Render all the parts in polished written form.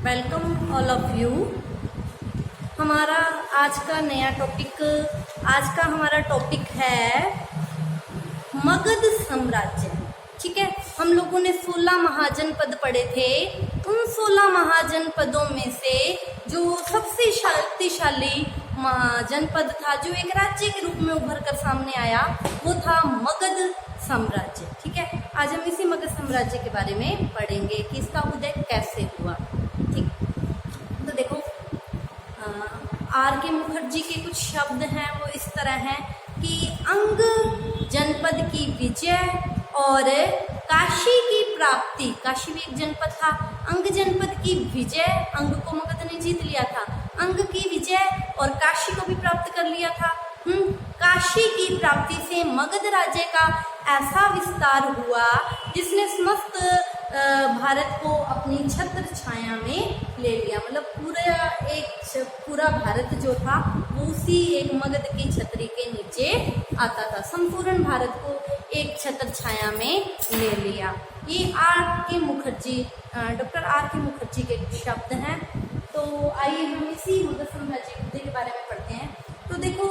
Welcome all of you. हमारा आज का नया टॉपिक, आज का हमारा टॉपिक है मगध साम्राज्य। ठीक है, हम लोगों ने 16 महाजनपद पढ़े थे। उन 16 महाजनपदों में से जो सबसे शक्तिशाली जनपद था, जो एक राज्य के रूप में उभर कर सामने आया, वो था मगध साम्राज्य। ठीक है, आज हम इसी मगध साम्राज्य के बारे में पढ़ेंगे कि इसका उदय कैसे हुआ। ठीक, तो देखो आर के मुखर्जी के कुछ शब्द हैं, वो इस तरह हैं कि अंग जनपद की विजय और काशी की प्राप्ति। काशी भी एक जनपद था। अंग जनपद की विजय, अंग को मगध ने जीत लिया था, अंग की विजय और काशी को भी प्राप्त कर लिया था। काशी की प्राप्ति से मगध राज्य का ऐसा विस्तार हुआ जिसने समस्त भारत को अपनी छत्र छाया में ले लिया। मतलब पूरा भारत जो था वो उसी एक मगध की छतरी के नीचे आता था। संपूर्ण भारत को एक छत्र छाया में ले लिया। ये आर के मुखर्जी, डॉक्टर आर के मुखर्जी के शब्द हैं। तो आइए हम इसी मगध साम्राज्य के बारे में पढ़ते हैं। तो देखो,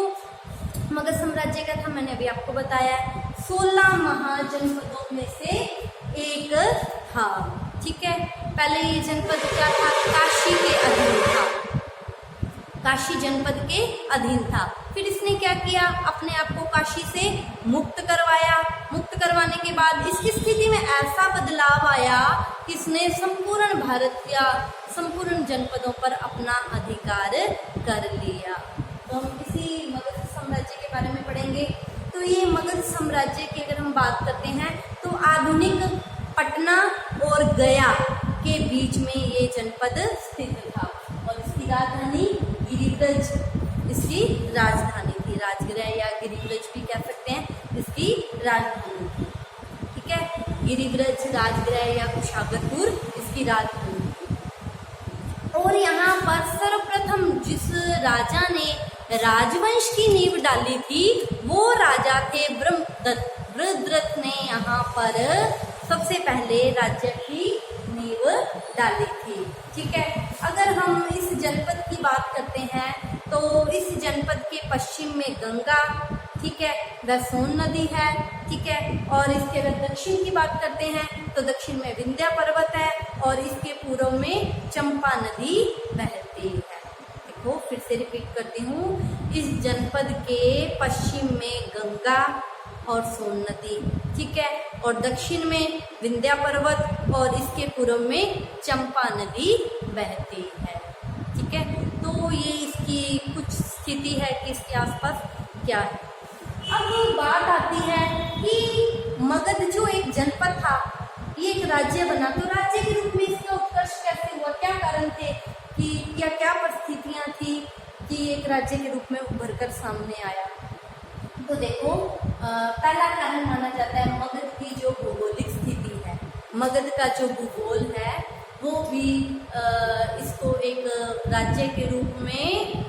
मगध साम्राज्य का था, मैंने अभी आपको बताया, 16 महाजनपदों में से एक था। ठीक है, पहले ये जनपद क्या था? काशी के अधीन था, काशी जनपद के अधीन था। फिर इसने क्या किया? अपने आप को काशी से मुक्त करवाया। मुक्त करवाने के बाद इसकी स्थिति में ऐसा बदलाव आया कि इसने संपूर्ण भारत या संपूर्ण जनपदों पर अपना अधिकार कर लिया। तो हम इसी मगध साम्राज्य के बारे में पढ़ेंगे। तो ये मगध साम्राज्य की अगर हम बात करते हैं तो आधुनिक पटना और गया के बीच में ये जनपद स्थित था और इसकी राजधानी गिरिब्रज इसकी राजधानी थी। राजगृह या गिरिब्रज भी कह सकते हैं, इसकी राजधानी थी। ठीक है, गिरिब्रज, राजगृह या कुशागरपुर इसकी राजधानी थी। और यहाँ पर सर्वप्रथम जिस राजा ने राजवंश की नींव डाली थी वो राजा थे ब्रह्मदत्त। ब्रह्मदत्त ने यहाँ पर सबसे पहले राज्य की नींव डाली थी। ठीक है, अगर हम इस जनपद की बात करते हैं तो इस जनपद के पश्चिम में गंगा, ठीक है, वह सोन नदी है। ठीक है, और इसके अगर दक्षिण की बात करते हैं तो दक्षिण में विंध्या पर्वत है और इसके पूर्व में चंपा नदी बहती है। देखो, फिर से रिपीट करती हूँ, इस जनपद के पश्चिम में गंगा और सोन नदी, ठीक है, और दक्षिण में विंध्या पर्वत और इसके पूर्व में चंपा नदी बहती है। ठीक है, तो ये इसकी कुछ स्थिति है कि इसके आसपास क्या है। अब बात आती है कि मगध जो एक जनपद था, ये एक राज्य बना, तो राज्य के रूप में इसका उत्कर्ष कैसे हुआ? क्या कारण थे कि क्या परिस्थितियां थी कि एक राज्य के रूप में उभर कर सामने आया? तो देखो, पहला कारण माना जाता है मगध की जो भौगोलिक स्थिति है। मगध का जो भूगोल है वो भी इसको एक राज्य के रूप में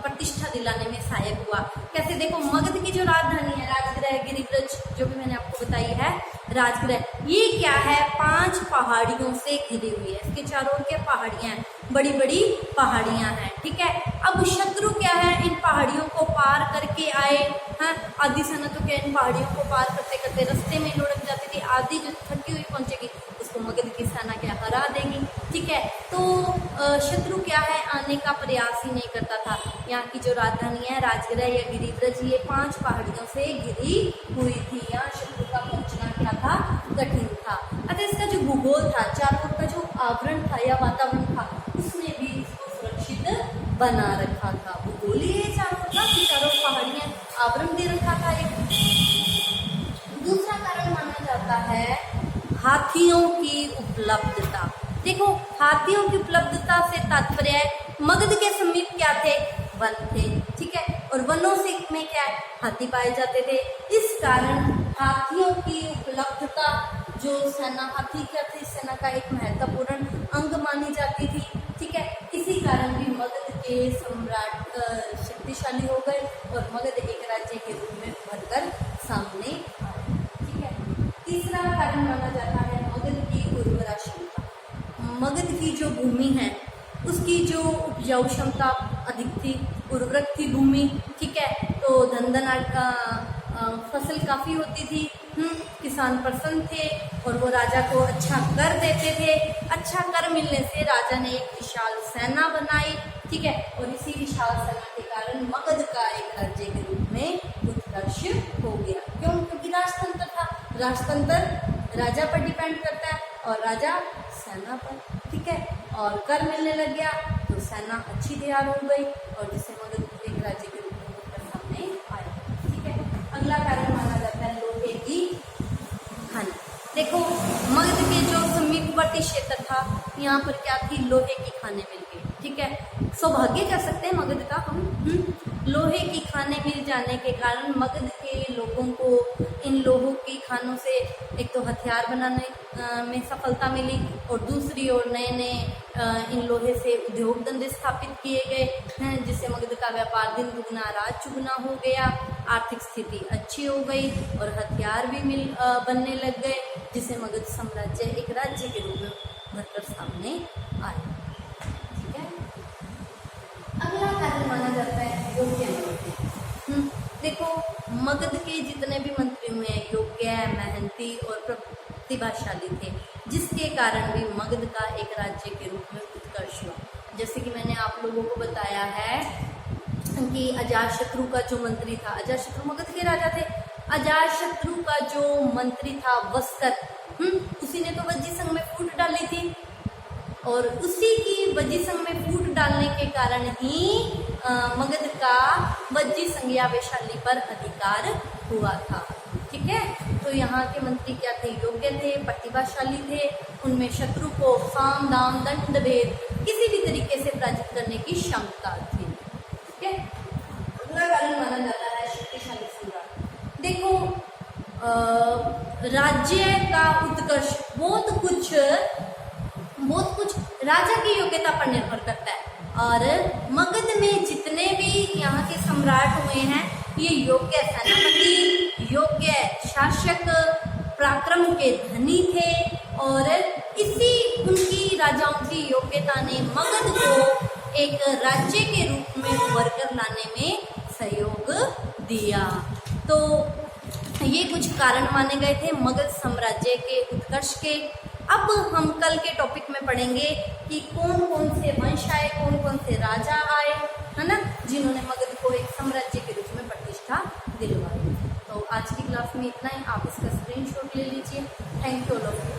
प्रतिष्ठा दिलाने में सहायक हुआ। कैसे? देखो, मगध की जो राजधानी है, राजगृह, गिरिब्रज, जो भी मैंने आपको बताई है, राजगृह, ये क्या है? 5 पहाड़ियों से घिरी हुई है। इसके चारों ओर क्या पहाड़ियां हैं? बड़ी बड़ी पहाड़ियां हैं। ठीक है, अब शत्रु क्या है? इन पहाड़ियों को पार करके आए हैं। आधी सेना तो क्या इन पहाड़ियों को पार करते करते रास्ते में लुढ़क जाती थी, आधी जो थकी हुई पहुंचेगी उसको मगध की सेना क्या हरा देगी। ठीक है, तो शत्रु क्या है? आने का प्रयास ही नहीं करता था। यहाँ की जो राजधानी है राजगृह या गिरिब्रज, ये 5 पहाड़ियों से घिरी हुई थी। यहाँ शत्रु का पहुंचना क्या था? कठिन था। अतः इसका जो भूगोल था, चारों ओर का जो आवरण था या वातावरण था, उसने भी इसको सुरक्षित बना रखा था। भूगोल ही चारों ओर का, चारों पहाड़ियां आवरण दे रखा था। एक दूसरा कारण माना जाता है हाथियों की उपलब्धता। देखो, हाथियों की उपलब्धता से तात्पर्य है मगध के समीप क्या थे? वन थे। ठीक है, और वनों से में क्या है? हाथी पाए जाते थे। इस कारण हाथियों की उपलब्धता, जो सेना, हाथी क्या थे? सेना का एक महत्वपूर्ण अंग मानी जाती थी। ठीक है, इसी कारण भी मगध के सम्राट शक्तिशाली हो गए और मगध एक राज्य के रूप में उभर कर सामने आए। ठीक है, तीसरा कारण माना जाता है मगध की उर्वरा क्षमता। मगध की जो भूमि है उसकी जो उपजाऊ क्षमता अधिक थी, उर्वरक थी भूमि, ठीक है। तो धनधनाट फसल काफ़ी होती थी, किसान प्रसन्न थे और वो राजा को अच्छा कर देते थे। अच्छा कर मिलने से राजा ने एक विशाल सेना बनाई, ठीक है। और इसी विशाल सेना के कारण मगध का एक राज्य के रूप में उत्कर्ष हो गया। क्यों? क्योंकि राजतंत्र था। राजतंत्र राजा पर डिपेंड करता है और राजा सेना पर, ठीक है। और कर मिलने लग गया तो सेना अच्छी तैयार हो गई और जिससे मगध एक राज्य के रूप में उत्कर्ष सामने आया, ठीक है। अगला कारण माना जाता है लोहे की खान। देखो, मगध के जो समीपवर्ती क्षेत्र था यहाँ पर क्या थी, लोहे की खानें मिल गई, ठीक है। सौभाग्य कह सकते हैं मगध का हम। लोहे की खानें मिल जाने के कारण मगध के लोगों को इन लोहों की खानों से एक तो हथियार बनाने में सफलता मिली और दूसरी ओर नए नए इन लोहे से उद्योग धंधे स्थापित किए गए हैं, जिससे मगध का व्यापार दिन दुगना रात चुगना हो गया। आर्थिक स्थिति अच्छी हो गई और हथियार भी बनने लग गए, जिससे मगध साम्राज्य एक राज्य के रूप में उभरकर सामने आया, ठीक है। अगला कारण माना जाता है योग्य मंत्री। देखो, मगध के जितने भी मंत्री हुए हैं योग्य, मेहनती और प्रतिभाशाली थे, जिसके कारण भी मगध का एक राज्य के रूप में उत्कर्ष हुआ। जैसे कि मैंने आप लोगों को बताया है कि अजातशत्रु का जो मंत्री था, अजातशत्रु मगध के राजा थे। अजातशत्रु का जो मंत्री था वस्कर, उसी ने तो वज्जी संघ में फूट डाली थी और उसी की वज्जी संघ में फूट डालने के कारण ही मगध का वज्जी संघ या वैशाली पर अधिकार हुआ था, ठीक है। तो यहाँ के मंत्री क्या थे, योग्य थे, प्रतिभाशाली थे, उनमें शत्रु को साम दाम दंड भेद किसी भी तरीके से पराजित करने की क्षमता थी, ठीक है। अगला कारण माना जाता है शक्तिशाली सम्राट। देखो, राज्य का उत्कर्ष बहुत कुछ राजा की योग्यता पर निर्भर करता है और मगध में जितने भी यहाँ के सम्राट हुए हैं ये योग्य सेनापति, योग्य शासक, पराक्रम के धनी थे और इसी उनकी राजाओं की योग्यता ने मगध को एक राज्य के रूप में उभर कर लाने में सहयोग दिया। तो ये कुछ कारण माने गए थे मगध साम्राज्य के उत्कर्ष के। अब हम कल के टॉपिक में पढ़ेंगे कि कौन कौन से वंश आए, कौन कौन से राजा आए, है ना, जिन्होंने मगध को एक साम्राज्य के रूप में प्रतिष्ठा दिलवाई। तो आज की क्लास में इतना ही। आप इसका स्क्रीनशॉट ले लीजिए। Thank you all of you.